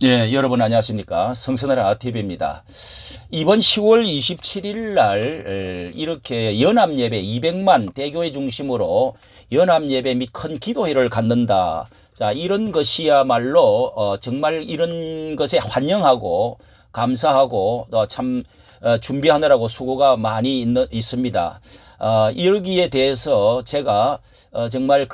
예, 여러분 안녕하십니까. 성선하라 TV입니다. 이번 10월 27일 날 이렇게 연합예배 200만 대교회 중심으로 연합예배 및 큰 기도회를 갖는다. 자, 이런 것이야말로 정말 이런 것에 환영하고 감사하고 참 준비하느라고 수고가 많이 있습니다. 여기에 대해서 제가 정말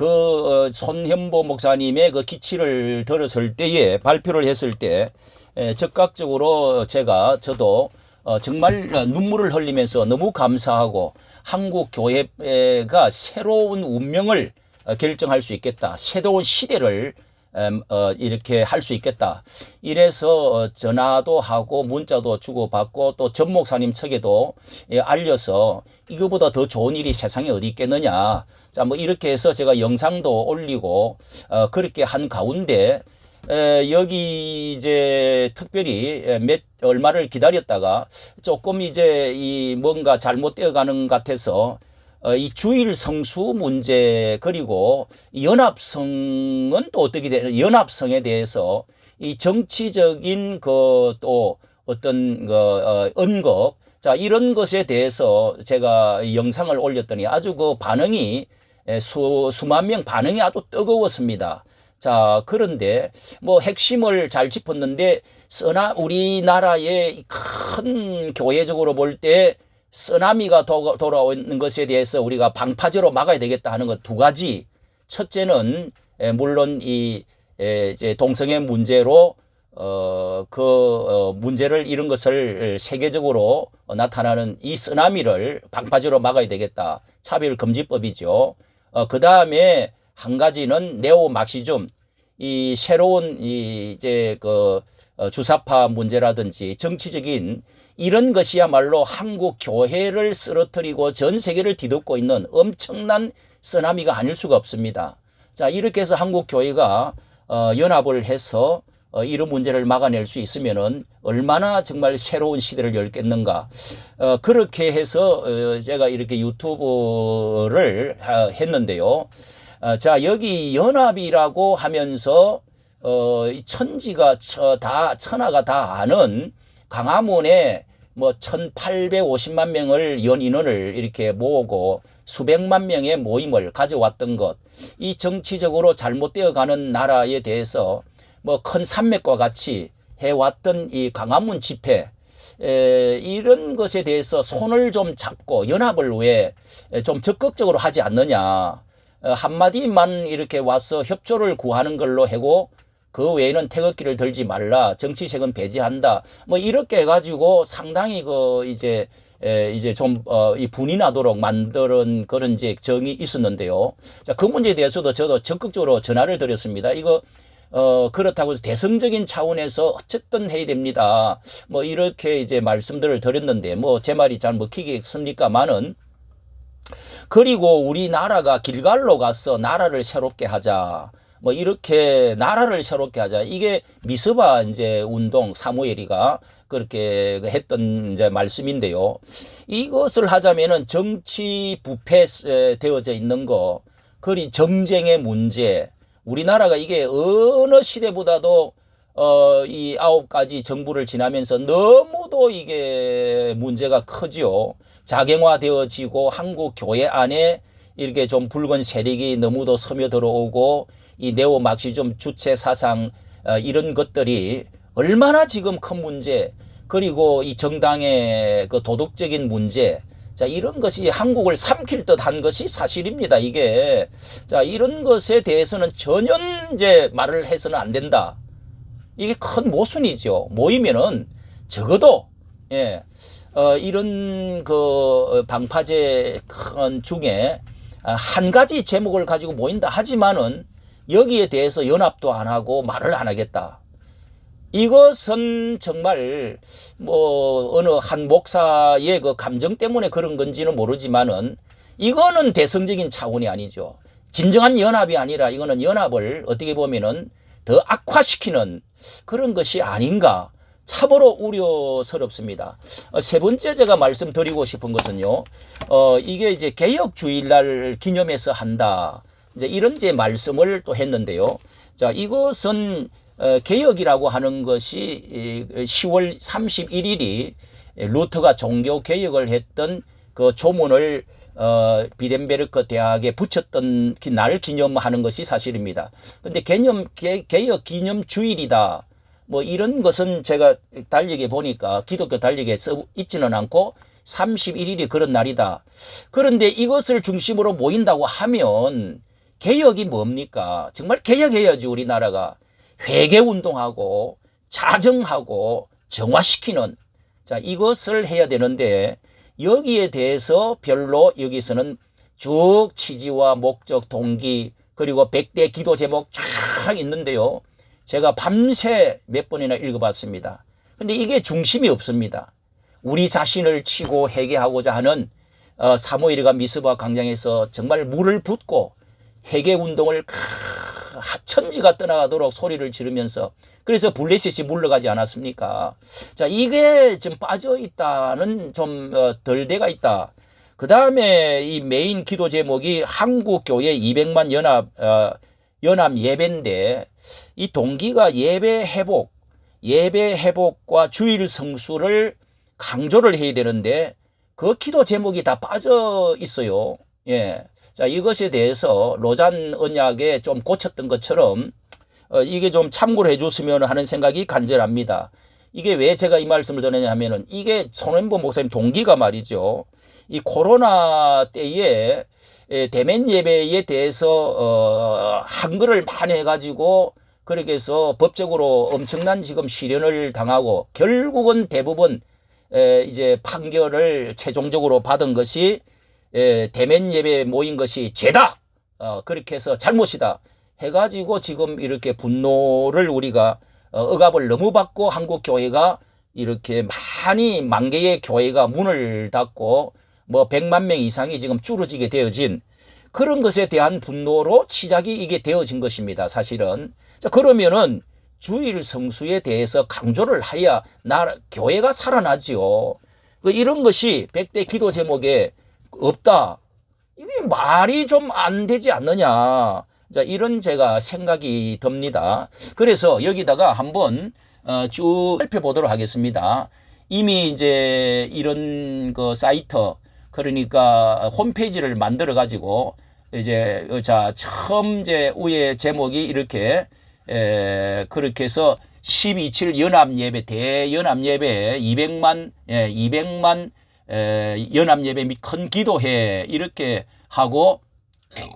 손현보 목사님의 그 기치를 들었을 때에 발표를 했을 때 즉각적으로 저도 정말 눈물을 흘리면서 너무 감사하고 한국 교회가 새로운 운명을 결정할 수 있겠다. 새로운 시대를 이렇게 할 수 있겠다. 이래서 전화도 하고 문자도 주고받고 또 전 목사님 측에도 알려서 이거보다 더 좋은 일이 세상에 어디 있겠느냐. 자, 뭐 이렇게 해서 제가 영상도 올리고 그렇게 한 가운데 여기 이제 특별히 얼마를 기다렸다가 조금 이제 이 뭔가 잘못되어 가는 것 같아서 이 주일 성수 문제 그리고 연합성은 또 어떻게 되는 연합성에 대해서 이 정치적인 또 어떤 언급 자 이런 것에 대해서 제가 영상을 올렸더니 아주 반응이 수만 명 반응이 아주 뜨거웠습니다. 자, 그런데 뭐 핵심을 잘 짚었는데 우리나라의 큰 교회적으로 볼 때 쓰나미가 돌아오는 것에 대해서 우리가 방파제로 막아야 되겠다 하는 것 두 가지. 첫째는 물론 이제 동성애 문제로 문제를 이런 것을 세계적으로 나타나는 이 쓰나미를 방파제로 막아야 되겠다. 차별금지법이죠. 그 다음에 한 가지는 네오 막시즘, 이 새로운 이제 주사파 문제라든지 정치적인 이런 것이야말로 한국 교회를 쓰러뜨리고 전 세계를 뒤덮고 있는 엄청난 쓰나미가 아닐 수가 없습니다. 자, 이렇게 해서 한국 교회가 연합을 해서 이런 문제를 막아낼 수 있으면은 얼마나 정말 새로운 시대를 열겠는가. 그렇게 해서 제가 이렇게 유튜브를 했는데요. 자, 여기 연합이라고 하면서 천지가 천하가 다 아는 광화문에 뭐 1850만 명을 인원을 이렇게 모으고 수백만 명의 모임을 가져왔던 것, 이 정치적으로 잘못되어 가는 나라에 대해서 뭐 큰 산맥과 같이 해왔던 이 광화문 집회, 이런 것에 대해서 손을 좀 잡고 연합을 왜 좀 적극적으로 하지 않느냐. 한마디만 이렇게 와서 협조를 구하는 걸로 하고 그 외에는 태극기를 들지 말라, 정치색은 배제한다, 뭐 이렇게 해가지고 상당히 이제 좀 이 분이 나도록 만드는 그런 이제 정이 있었는데요. 자, 그 문제에 대해서도 저도 적극적으로 전화를 드렸습니다. 이거 그렇다고 해서 대승적인 차원에서 어쨌든 해야 됩니다. 뭐 이렇게 이제 말씀들을 드렸는데 뭐 제 말이 잘 먹히겠습니까만은, 그리고 우리나라가 길갈로 가서 나라를 새롭게 하자. 뭐 이렇게 나라를 새롭게 하자. 이게 미스바 이제 운동 사무엘이가 그렇게 했던 이제 말씀인데요. 이것을 하자면은 정치 부패되어져 있는 거, 그리고 정쟁의 문제. 우리나라가 이게 어느 시대보다도 이 9가지 정부를 지나면서 너무도 이게 문제가 크지요. 자경화되어지고 한국 교회 안에 이렇게 좀 붉은 세력이 너무도 스며들어오고 이 네오 막시즘 주체 사상 이런 것들이 얼마나 지금 큰 문제, 그리고 이 정당의 도덕적인 문제, 자, 이런 것이 한국을 삼킬 듯한 것이 사실입니다. 이게 자, 이런 것에 대해서는 전혀 이제 말을 해서는 안 된다. 이게 큰 모순이죠. 모이면은 적어도 이런 방파제 큰 중에 한 가지 제목을 가지고 모인다 하지만은 여기에 대해서 연합도 안 하고 말을 안 하겠다. 이것은 정말 뭐 어느 한 목사의 감정 때문에 그런 건지는 모르지만은 이거는 대승적인 차원이 아니죠. 진정한 연합이 아니라 이거는 연합을 어떻게 보면은 더 악화시키는 그런 것이 아닌가. 참으로 우려스럽습니다. 세 번째 제가 말씀드리고 싶은 것은요, 이게 이제 개혁주일날 기념해서 한다. 이제 이런 말씀을 또 했는데요. 자, 이것은 개혁이라고 하는 것이 10월 31일이 루터가 종교 개혁을 했던 그 조문을 비덴베르크 대학에 붙였던 날 기념하는 것이 사실입니다. 근데 개혁 기념 주일이다. 뭐 이런 것은 제가 달력에 보니까 기독교 달력에 써 있지는 않고 31일이 그런 날이다. 그런데 이것을 중심으로 모인다고 하면 개혁이 뭡니까? 정말 개혁해야지 우리나라가. 회개운동하고 자정하고 정화시키는, 자, 이것을 해야 되는데 여기에 대해서 별로 여기서는 쭉 취지와 목적, 동기, 그리고 100대 기도 제목 쫙 있는데요. 제가 밤새 몇 번이나 읽어봤습니다. 근데 이게 중심이 없습니다. 우리 자신을 치고 회개하고자 하는 사무엘이가 미스바 광장에서 정말 물을 붓고 회개 운동을 천지가 떠나가도록 소리를 지르면서, 그래서 블레셋이 물러가지 않았습니까? 자, 이게 좀 빠져 있다는 좀 덜대가 있다. 그 다음에 이 메인 기도 제목이 한국교회 200만 연합 예배인데, 이 동기가 예배 회복과 주일 성수를 강조를 해야 되는데 그 기도 제목이 다 빠져 있어요. 예. 자, 이것에 대해서 로잔 언약에 좀 고쳤던 것처럼 이게 좀 참고를 해줬으면 하는 생각이 간절합니다. 이게 왜 제가 이 말씀을 드리냐 하면은, 이게 손원보 목사님 동기가 말이죠. 이 코로나 때에 대면 예배에 대해서 한글을 많이 해가지고 그렇게 해서 법적으로 엄청난 지금 시련을 당하고 결국은 대부분 이제 판결을 최종적으로 받은 것이 대면 예배에 모인 것이 죄다, 그렇게 해서 잘못이다 해가지고 지금 이렇게 분노를 우리가 억압을 너무 받고 한국 교회가 이렇게 만 개의 교회가 문을 닫고 뭐 100만 명 이상이 지금 줄어지게 되어진 그런 것에 대한 분노로 시작이 이게 되어진 것입니다, 사실은. 자, 그러면은 주일 성수에 대해서 강조를 해야 교회가 살아나지요. 이런 것이 100대 기도 제목에 없다. 이게 말이 좀 안 되지 않느냐. 자, 이런 제가 생각이 듭니다. 그래서 여기다가 한번 쭉 살펴보도록 하겠습니다. 이미 이제 이런 그 사이트, 그러니까 홈페이지를 만들어 가지고 이제 자, 처음 이제 위에 제목이 이렇게 그렇게 해서 12.7 연합예배, 대연합예배 200만 연합예배 및 큰 기도회 이렇게 하고,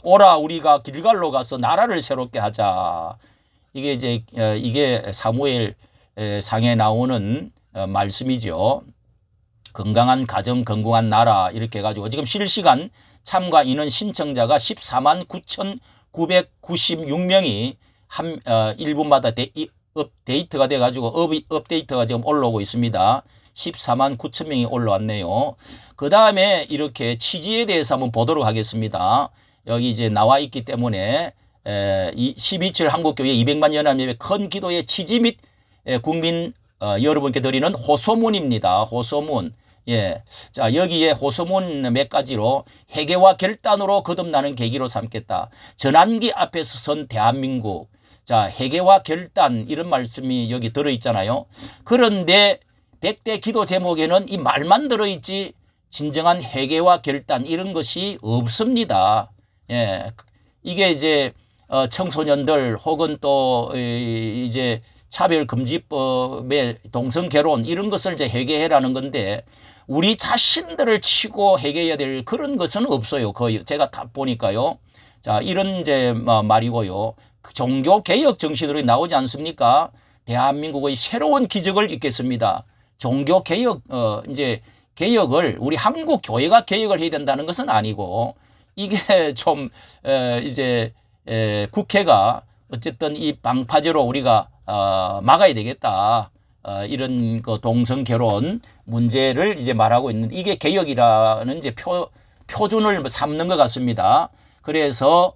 오라 우리가 길갈로 가서 나라를 새롭게 하자. 이게 이제 이게 사무엘 상에 나오는 말씀이죠. 건강한 가정, 건강한 나라 이렇게 해가지고 지금 실시간 참가 인원 신청자가 14만 9,996명이 1분마다 업데이트가 돼가지고 업데이트가 지금 올라오고 있습니다. 14만 9천 명이 올라왔네요. 그 다음에 이렇게 취지에 대해서 한번 보도록 하겠습니다. 여기 이제 나와 있기 때문에 12.7 한국교회 200만 연합예배 큰 기도의 취지 및 국민 여러분께 드리는 호소문입니다. 호소문. 예. 자, 여기에 호소문 몇 가지로 회개와 결단으로 거듭나는 계기로 삼겠다. 전환기 앞에서 선 대한민국. 자, 회개와 결단 이런 말씀이 여기 들어있잖아요. 그런데 100대 기도 제목에는 이 말만 들어있지 진정한 회개와 결단 이런 것이 없습니다. 예. 이게 이제 청소년들 혹은 또 이제 차별금지법의 동성결혼 이런 것을 이제 해결해라는 건데, 우리 자신들을 치고 해결해야 될 그런 것은 없어요. 거의 제가 다 보니까요. 자, 이런 이제 말이고요. 종교 개혁 정신으로 나오지 않습니까? 대한민국의 새로운 기적을 잇겠습니다. 종교 개혁 이제 개혁을 우리 한국 교회가 개혁을 해야 된다는 것은 아니고, 이게 좀 이제 국회가 어쨌든 이 방파제로 우리가 막아야 되겠다. 이런 그 동성 결혼 문제를 이제 말하고 있는, 이게 개혁이라는 이제 표준을 삼는 것 같습니다. 그래서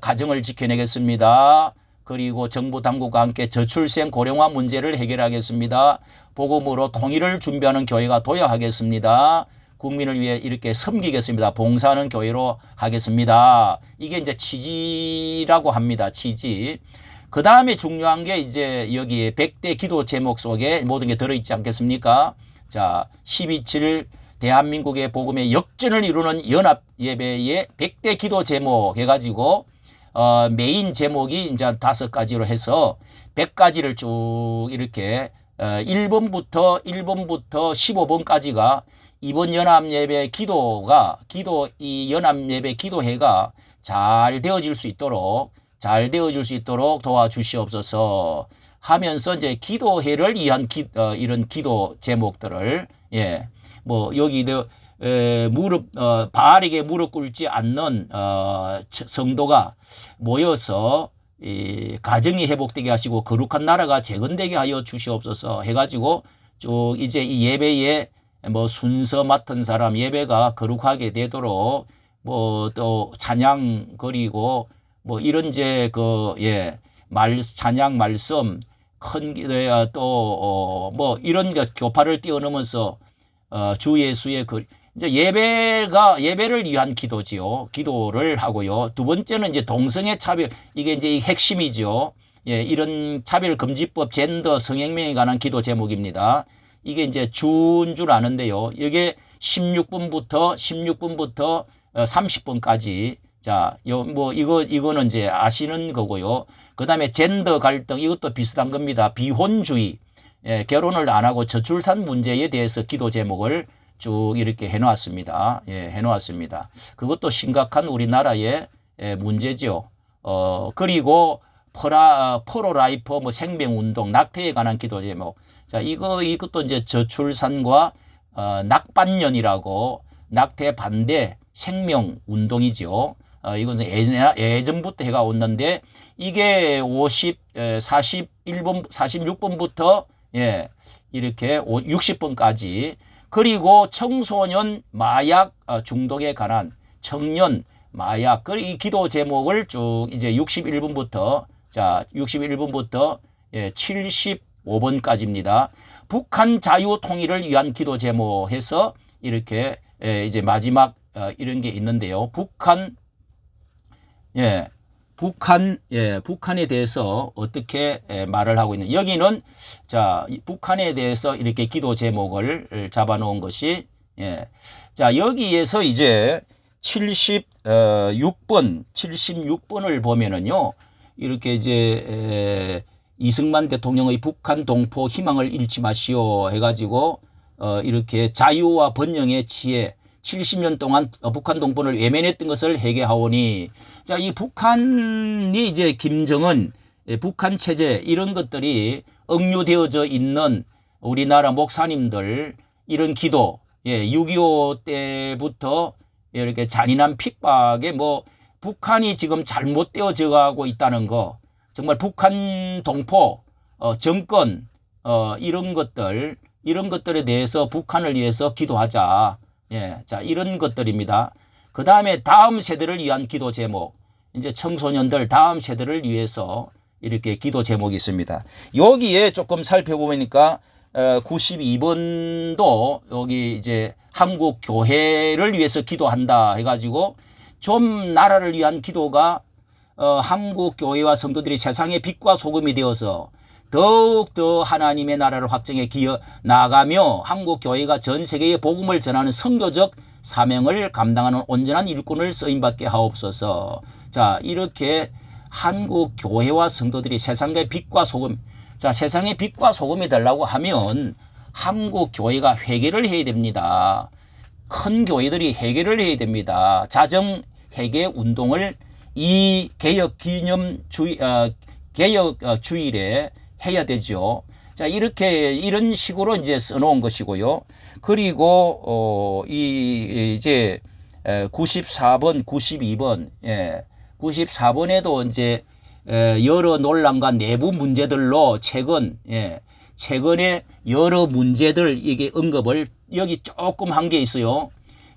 가정을 지켜내겠습니다. 그리고 정부 당국과 함께 저출생 고령화 문제를 해결하겠습니다. 복음으로 통일을 준비하는 교회가 도약하겠습니다. 국민을 위해 이렇게 섬기겠습니다. 봉사하는 교회로 하겠습니다. 이게 이제 취지라고 합니다. 취지. 그 다음에 중요한 게 이제 여기에 100대 기도 제목 속에 모든 게 들어있지 않겠습니까? 자, 12.7 대한민국의 복음의 역전을 이루는 연합예배의 100대 기도 제목 해가지고 메인 제목이 이제 5가지로 해서 100가지를 쭉 이렇게 1번부터 15번까지가 이번 연합예배 이 연합예배 기도회가 잘 되어질 수 있도록 도와주시옵소서 하면서 이제 기도회를 위한 이런 기도 제목들을 뭐 여기도 바르게 무릎 꿇지 않는 성도가 모여서 이 가정이 회복되게 하시고 거룩한 나라가 재건되게 하여 주시옵소서 해가지고 쭉 이제 이 예배에 뭐 순서 맡은 사람 예배가 거룩하게 되도록 뭐 또 찬양 그리고 뭐 이런 찬양 말씀 큰 기도야 또 뭐 이런 교파를 뛰어넘어서 주 예수의 이제 예배를 위한 기도지요. 기도를 하고요. 두 번째는 이제 동성애 차별, 이게 이제 이 핵심이죠. 이런 차별금지법 젠더 성행명에 관한 기도 제목입니다. 이게 이제 주인 줄 아는데요. 이게 16분부터 30분까지 자, 이거는 이제 아시는 거고요. 그 다음에 젠더 갈등, 이것도 비슷한 겁니다. 비혼주의, 결혼을 안 하고 저출산 문제에 대해서 기도 제목을 쭉 이렇게 해놓았습니다. 해놓았습니다. 그것도 심각한 우리나라의 문제죠. 그리고 프로라이프 생명운동, 낙태에 관한 기도 제목. 자, 이것도 이제 저출산과 낙반년이라고 낙태 반대 생명운동이죠. 이것은 예전부터 해가 왔는데 이게 46번부터 이렇게 60번까지 그리고 청소년 마약 중독에 관한 청년 마약 이 기도 제목을 쭉 이제 61번부터 75번까지입니다. 북한 자유 통일을 위한 기도 제목 해서 이렇게 이제 마지막 이런 게 있는데요. 북한에 대해서 어떻게 말을 하고 있는 여기는 자 북한에 대해서 이렇게 기도 제목을 잡아놓은 것이 자 여기에서 이제 76번을 보면은요 이렇게 이제 이승만 대통령의 북한 동포 희망을 잃지 마시오 해가지고 이렇게 자유와 번영의 지혜 70년 동안 북한 동포를 외면했던 것을 회개하오니 자, 이 북한이 이제 김정은 북한 체제 이런 것들이 억류되어져 있는 우리나라 목사님들 이런 기도 6.25 때부터 이렇게 잔인한 pik박에 뭐 북한이 지금 잘못되어져 가고 있다는 거 정말 북한 동포 정권 이런 것들에 대해서 북한을 위해서 기도하자. 자, 이런 것들입니다. 그 다음에 다음 세대를 위한 기도 제목, 이제 청소년들 다음 세대를 위해서 이렇게 기도 제목이 있습니다. 여기에 조금 살펴보니까 92번도 여기 이제 한국 교회를 위해서 기도한다 해가지고 좀 나라를 위한 기도가 한국 교회와 성도들이 세상의 빛과 소금이 되어서 더욱더 하나님의 나라를 확정해 기어 나가며 한국 교회가 전 세계에 복음을 전하는 선교적 사명을 감당하는 온전한 일꾼을 쓰임받게 하옵소서. 자, 이렇게 한국 교회와 성도들이 세상의 빛과 소금, 자, 세상의 빛과 소금이 되려고 하면 한국 교회가 회개를 해야 됩니다. 큰 교회들이 회개를 해야 됩니다. 자정 회개 운동을 이 개혁 주일에 해야 되죠. 자, 이런 식으로 이제 써놓은 것이고요. 그리고, 이제, 94번, 92번, 94번에도 이제, 여러 논란과 내부 문제들로 최근에 여러 문제들 이게 언급을 여기 조금 한 게 있어요.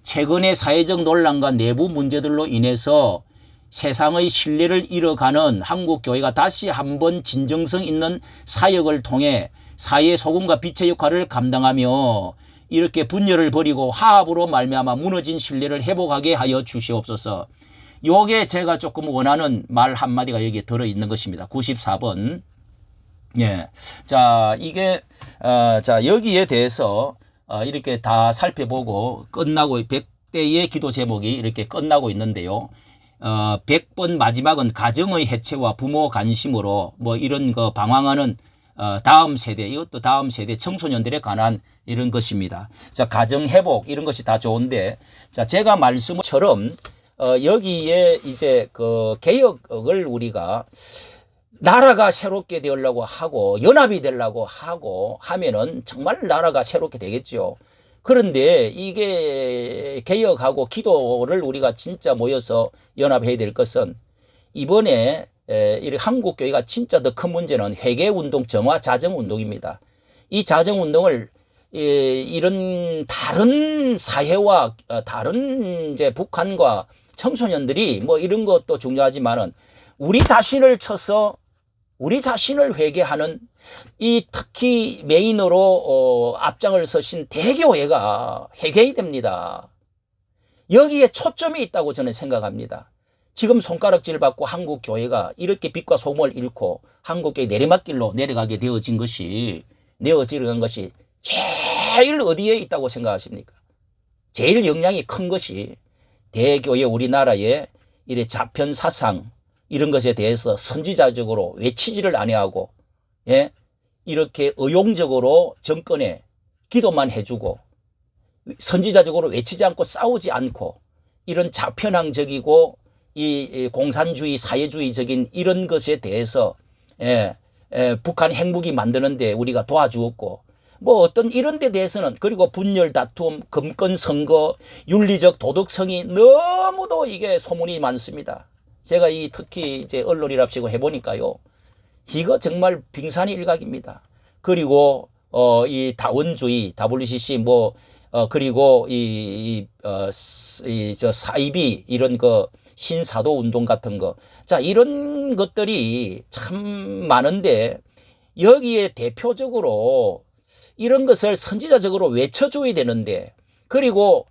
최근의 사회적 논란과 내부 문제들로 인해서 세상의 신뢰를 잃어가는 한국 교회가 다시 한번 진정성 있는 사역을 통해 사회의 소금과 빛의 역할을 감당하며 이렇게 분열을 버리고 화합으로 말미암아 무너진 신뢰를 회복하게 하여 주시옵소서. 요게 제가 조금 원하는 말 한마디가 여기에 들어있는 것입니다. 94번. 예. 자, 이게, 자, 여기에 대해서, 이렇게 다 살펴보고 끝나고, 100대의 기도 제목이 이렇게 끝나고 있는데요. 100번 마지막은 가정의 해체와 부모 관심으로 뭐 이런 거 방황하는 다음 세대, 이것도 다음 세대 청소년들에 관한 이런 것입니다. 자, 가정 회복 이런 것이 다 좋은데, 자, 제가 말씀처럼 여기에 이제 그 개혁을 우리가 나라가 새롭게 되려고 하고 연합이 되려고 하고 하면은 정말 나라가 새롭게 되겠죠. 그런데 이게 개혁하고 기도를 우리가 진짜 모여서 연합해야 될 것은 이번에 이 한국교회가 진짜 더 큰 문제는 회개운동, 정화, 자정운동입니다. 이 자정운동을 이런 다른 사회와 다른 이제 북한과 청소년들이 뭐 이런 것도 중요하지만은 우리 자신을 쳐서 우리 자신을 회개하는 이 특히 메인으로 앞장을 서신 대교회가 회개해야 됩니다. 여기에 초점이 있다고 저는 생각합니다. 지금 손가락질 받고 한국 교회가 이렇게 빛과 소금을 잃고 한국교회 내리막길로 내려가게 되어진 것이 제일 어디에 있다고 생각하십니까? 제일 영향이 큰 것이 대교회 우리나라의 이래 자편 사상 이런 것에 대해서 선지자적으로 외치지를 아니하고, 예? 이렇게 의용적으로 정권에 기도만 해주고 선지자적으로 외치지 않고 싸우지 않고 이런 자편향적이고 이 공산주의 사회주의적인 이런 것에 대해서 북한 핵무기 만드는데 우리가 도와주었고 뭐 어떤 이런 데 대해서는 그리고 분열 다툼, 금권 선거, 윤리적 도덕성이 너무도 이게 소문이 많습니다. 제가 이 특히 이제 언론이랍시고 해보니까요. 이거 정말 빙산의 일각입니다. 그리고 이 다원주의, WCC 뭐 그리고 저 사이비 이런 거 신사도 운동 같은 거. 자, 이런 것들이 참 많은데 여기에 대표적으로 이런 것을 선지자적으로 외쳐줘야 되는데 그리고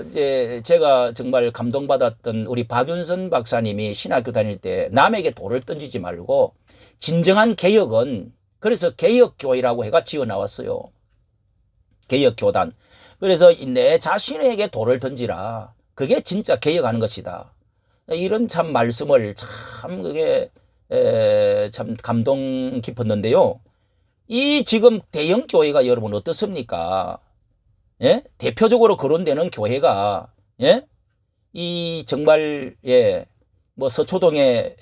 이제 제가 정말 감동받았던 우리 박윤선 박사님이 신학교 다닐 때 남에게 돌을 던지지 말고 진정한 개혁은 그래서 개혁교회라고 해가 지어 나왔어요. 개혁교단. 그래서 내 자신에게 돌을 던지라. 그게 진짜 개혁하는 것이다. 이런 참 말씀을 참 그게 참 감동 깊었는데요. 이 지금 대형 교회가 여러분 어떻습니까? 예? 대표적으로 거론되는 교회가 예? 이 정말 뭐 서초동의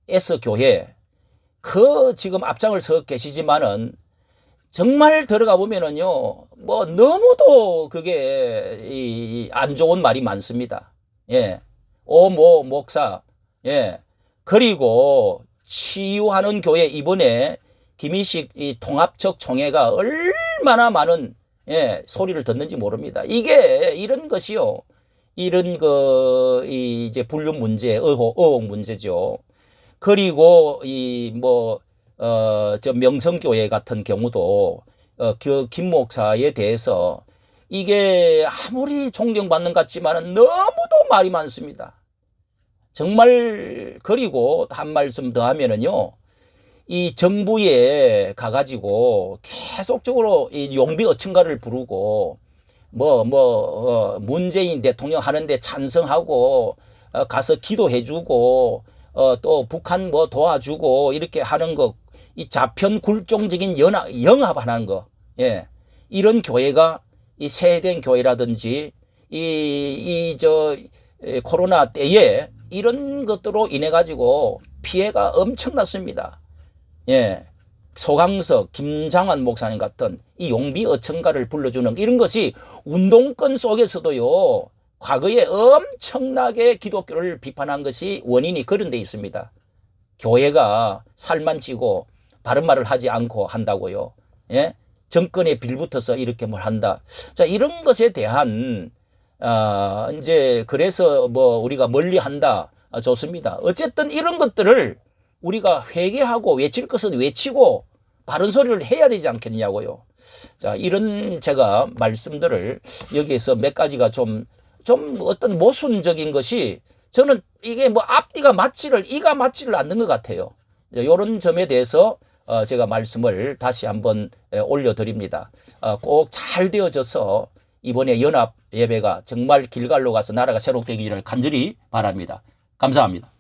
S교회 그 지금 앞장을 서 계시지만은 정말 들어가 보면은요 뭐 너무도 그게 안 좋은 말이 많습니다. 오모 목사 그리고 치유하는 교회 이번에 김희식 이 통합적 총회가 얼마나 많은 소리를 듣는지 모릅니다. 이게 이런 것이요. 이런 이제 불륜 문제, 의혹 문제죠. 그리고 저 명성교회 같은 경우도 김 목사에 대해서 이게 아무리 존경받는 것 같지만은 너무도 말이 많습니다. 정말 그리고 한 말씀 더 하면은요. 이 정부에 가가지고 계속적으로 이 용비 어천가를 부르고 문재인 대통령 하는데 찬성하고 가서 기도해주고 또 북한 뭐 도와주고 이렇게 하는 거 이 자편 굴종적인 영합하는 거 이런 교회가 이 세된 교회라든지 저 코로나 때에 이런 것들로 인해 가지고 피해가 엄청났습니다. 소강석, 김장환 목사님 같은 이 용비 어천가를 불러주는 이런 것이 운동권 속에서도요, 과거에 엄청나게 기독교를 비판한 것이 원인이 그런 데 있습니다. 교회가 살만 찌고 바른 말을 하지 않고 한다고요. 정권에 빌붙어서 이렇게 뭘 한다. 자, 이런 것에 대한, 이제 그래서 뭐 우리가 멀리 한다. 좋습니다. 어쨌든 이런 것들을 우리가 회개하고 외칠 것은 외치고 바른 소리를 해야 되지 않겠냐고요. 자, 이런 제가 말씀들을 여기에서 몇 가지가 좀 좀 어떤 모순적인 것이 저는 이게 뭐 앞뒤가 이가 맞지를 않는 것 같아요. 이런 점에 대해서 제가 말씀을 다시 한번 올려드립니다. 꼭 잘 되어져서 이번에 연합 예배가 정말 길갈로 가서 나라가 새롭게 되기를 간절히 바랍니다. 감사합니다.